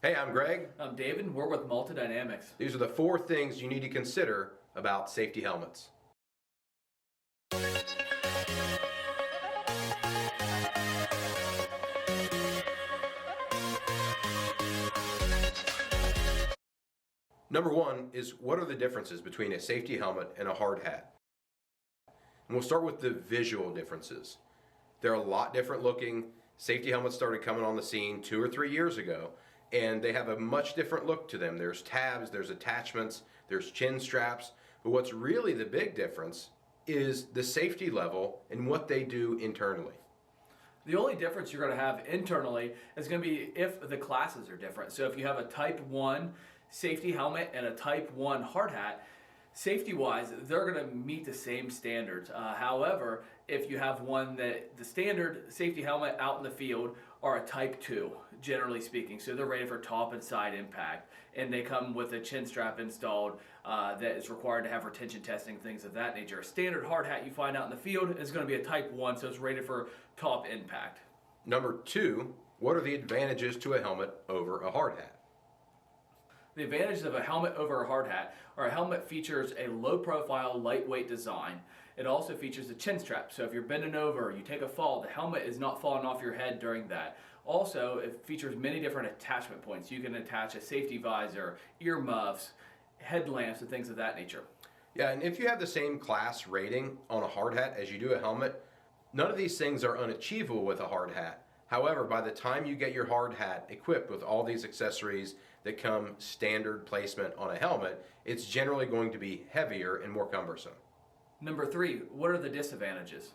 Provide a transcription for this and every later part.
Hey, I'm Greg. I'm David, and we're with Malta Dynamics. These are the 4 things you need to consider about safety helmets. Number 1 is, what are the differences between a safety helmet and a hard hat? And we'll start with the visual differences. They're a lot different looking. Safety helmets started coming on the scene 2 or 3 years ago, and they have a much different look to them. There's tabs, there's attachments, there's chin straps, but what's really the big difference is the safety level and what they do internally. The only difference you're going to have internally is going to be if the classes are different. So if you have a Type 1 safety helmet and a Type 1 hard hat, safety-wise, they're going to meet the same standards. However, if you have one that the standard safety helmet out in the field are a Type 2, generally speaking, so they're rated for top and side impact, and they come with a chin strap installed that is required to have retention testing, things of that nature. A standard hard hat you find out in the field is going to be a Type 1, so it's rated for top impact. Number 2, what are the advantages to a helmet over a hard hat? The advantages of a helmet over a hard hat are a helmet features a low-profile, lightweight design. It also features a chin strap, so if you're bending over, you take a fall, the helmet is not falling off your head during that. Also, it features many different attachment points. You can attach a safety visor, earmuffs, headlamps, and things of that nature. Yeah, and if you have the same class rating on a hard hat as you do a helmet, none of these things are unachievable with a hard hat. However, by the time you get your hard hat equipped with all these accessories that come standard placement on a helmet, it's generally going to be heavier and more cumbersome. Number 3, what are the disadvantages?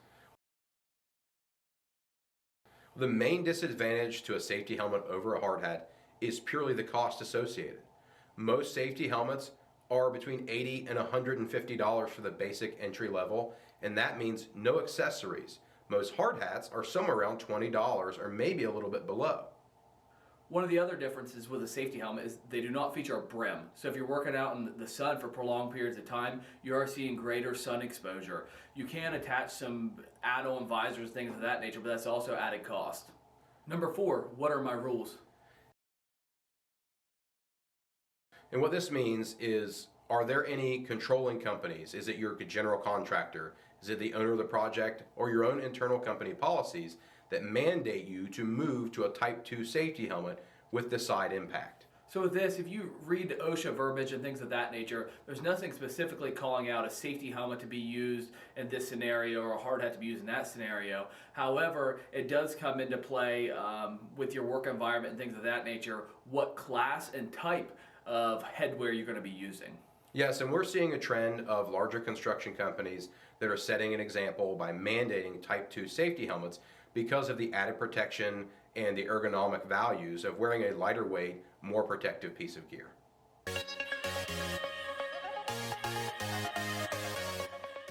The main disadvantage to a safety helmet over a hard hat is purely the cost associated. Most safety helmets are between $80 and $150 for the basic entry level, and that means no accessories. Most hard hats are somewhere around $20 or maybe a little bit below. One of the other differences with a safety helmet is they do not feature a brim. So if you're working out in the sun for prolonged periods of time, you are seeing greater sun exposure. You can attach some add-on visors, things of that nature, but that's also added cost. Number 4, what are my rules? And what this means is, are there any controlling companies? Is it your general contractor? Is it the owner of the project, or your own internal company policies that mandate you to move to a Type 2 safety helmet with the side impact? So with this, if you read OSHA verbiage and things of that nature, there's nothing specifically calling out a safety helmet to be used in this scenario or a hard hat to be used in that scenario. However, it does come into play with your work environment and things of that nature, what class and type of headwear you're going to be using. Yes, and we're seeing a trend of larger construction companies that are setting an example by mandating Type 2 safety helmets because of the added protection and the ergonomic values of wearing a lighter weight, more protective piece of gear.